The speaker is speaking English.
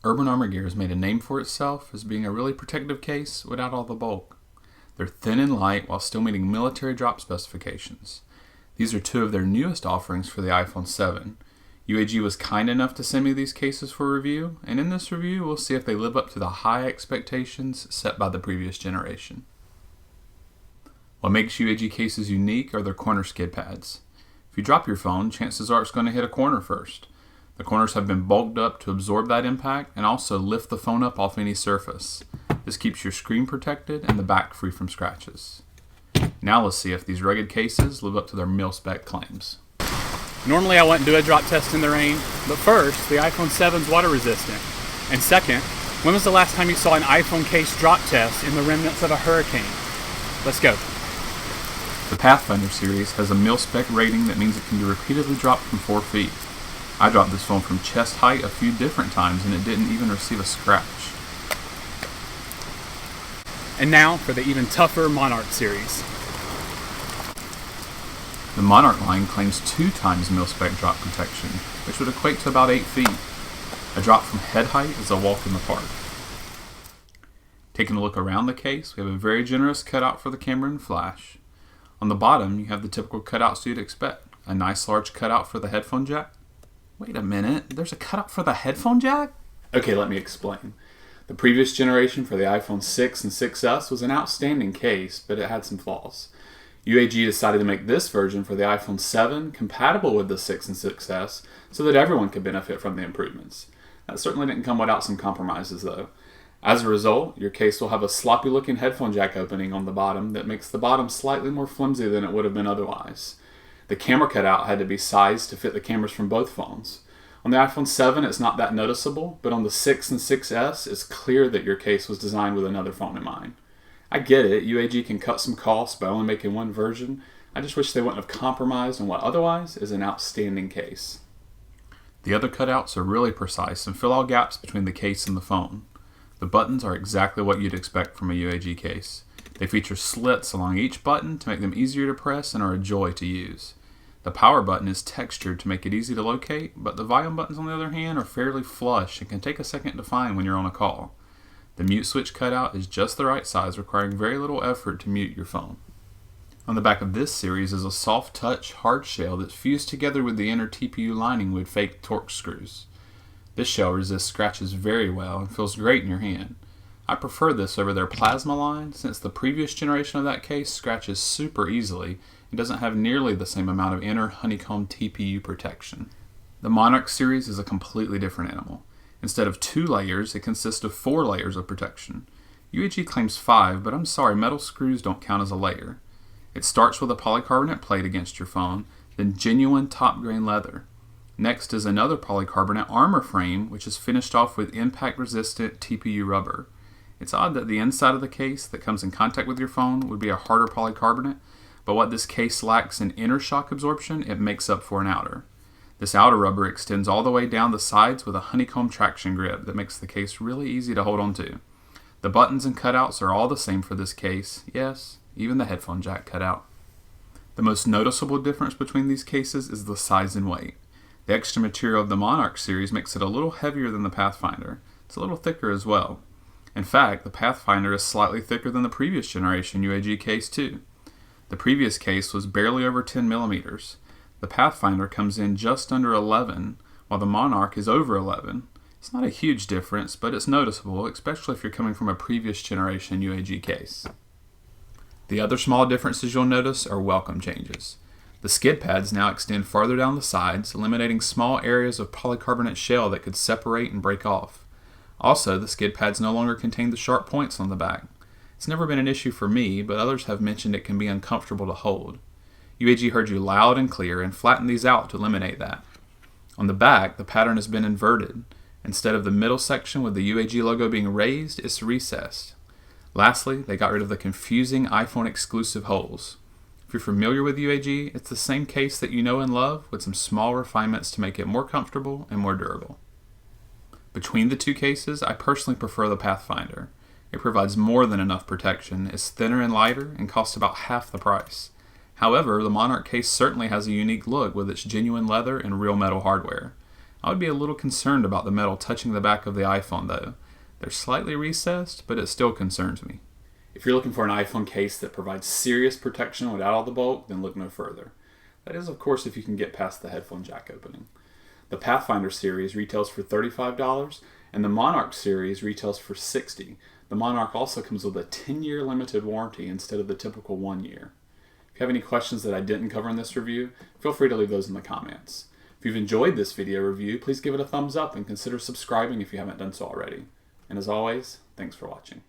Urban Armor Gear has made a name for itself as being a really protective case without all the bulk. They're thin and light while still meeting military drop specifications. These are two of their newest offerings for the iPhone 7. UAG was kind enough to send me these cases for review, and in this review we'll see if they live up to the high expectations set by the previous generation. What makes UAG cases unique are their corner skid pads. If you drop your phone, chances are it's going to hit a corner first. The corners have been bulked up to absorb that impact and also lift the phone up off any surface. This keeps your screen protected and the back free from scratches. Now let's see if these rugged cases live up to their mil-spec claims. Normally I wouldn't do a drop test in the rain, but first, the iPhone 7's water resistant. And second, when was the last time you saw an iPhone case drop test in the remnants of a hurricane? Let's go. The Pathfinder series has a mil-spec rating that means it can be repeatedly dropped from 4 feet. I dropped this phone from chest height a few different times and it didn't even receive a scratch. And now for the even tougher Monarch series. The Monarch line claims 2 times mil-spec drop protection, which would equate to about 8 feet. A drop from head height is a walk in the park. Taking a look around the case, we have a very generous cutout for the camera and flash. On the bottom, you have the typical cutouts you'd expect. A nice large cutout for the headphone jack. Wait a minute, there's a cutout for the headphone jack? Okay, let me explain. The previous generation for the iPhone 6 and 6S was an outstanding case, but it had some flaws. UAG decided to make this version for the iPhone 7 compatible with the 6 and 6S so that everyone could benefit from the improvements. That certainly didn't come without some compromises though. As a result, your case will have a sloppy looking headphone jack opening on the bottom that makes the bottom slightly more flimsy than it would have been otherwise. The camera cutout had to be sized to fit the cameras from both phones. On the iPhone 7 it's not that noticeable, but on the 6 and 6S it's clear that your case was designed with another phone in mind. I get it, UAG can cut some costs by only making one version. I just wish they wouldn't have compromised on what otherwise is an outstanding case. The other cutouts are really precise and fill all gaps between the case and the phone. The buttons are exactly what you'd expect from a UAG case. They feature slits along each button to make them easier to press and are a joy to use. The power button is textured to make it easy to locate, but the volume buttons on the other hand are fairly flush and can take a second to find when you're on a call. The mute switch cutout is just the right size, requiring very little effort to mute your phone. On the back of this series is a soft touch hard shell that's fused together with the inner TPU lining with fake Torx screws. This shell resists scratches very well and feels great in your hand. I prefer this over their plasma line since the previous generation of that case scratches super easily and doesn't have nearly the same amount of inner honeycomb TPU protection. The Monarch series is a completely different animal. Instead of 2 layers, it consists of 4 layers of protection. UAG claims 5, but I'm sorry, metal screws don't count as a layer. It starts with a polycarbonate plate against your phone, then genuine top grain leather. Next is another polycarbonate armor frame, which is finished off with impact-resistant TPU rubber. It's odd that the inside of the case that comes in contact with your phone would be a harder polycarbonate, but what this case lacks in inner shock absorption, it makes up for in outer. This outer rubber extends all the way down the sides with a honeycomb traction grip that makes the case really easy to hold on to. The buttons and cutouts are all the same for this case, yes, even the headphone jack cutout. The most noticeable difference between these cases is the size and weight. The extra material of the Monarch series makes it a little heavier than the Pathfinder. It's a little thicker as well. In fact, the Pathfinder is slightly thicker than the previous generation UAG case too. The previous case was barely over 10 millimeters. The Pathfinder comes in just under 11, while the Monarch is over 11. It's not a huge difference, but it's noticeable, especially if you're coming from a previous generation UAG case. The other small differences you'll notice are welcome changes. The skid pads now extend farther down the sides, eliminating small areas of polycarbonate shell that could separate and break off. Also, the skid pads no longer contain the sharp points on the back. It's never been an issue for me, but others have mentioned it can be uncomfortable to hold. UAG heard you loud and clear and flattened these out to eliminate that. On the back, the pattern has been inverted. Instead of the middle section with the UAG logo being raised, it's recessed. Lastly, they got rid of the confusing iPhone exclusive holes. If you're familiar with UAG, it's the same case that you know and love with some small refinements to make it more comfortable and more durable. Between the two cases, I personally prefer the Pathfinder. It provides more than enough protection, is thinner and lighter, and costs about half the price. However, the Monarch case certainly has a unique look with its genuine leather and real metal hardware. I would be a little concerned about the metal touching the back of the iPhone though. They're slightly recessed, but it still concerns me. If you're looking for an iPhone case that provides serious protection without all the bulk, then look no further. That is, of course, if you can get past the headphone jack opening. The Pathfinder series retails for $35, and the Monarch series retails for $60. The Monarch also comes with a 10-year limited warranty instead of the typical 1 year. If you have any questions that I didn't cover in this review, feel free to leave those in the comments. If you've enjoyed this video review, please give it a thumbs up and consider subscribing if you haven't done so already. And as always, thanks for watching.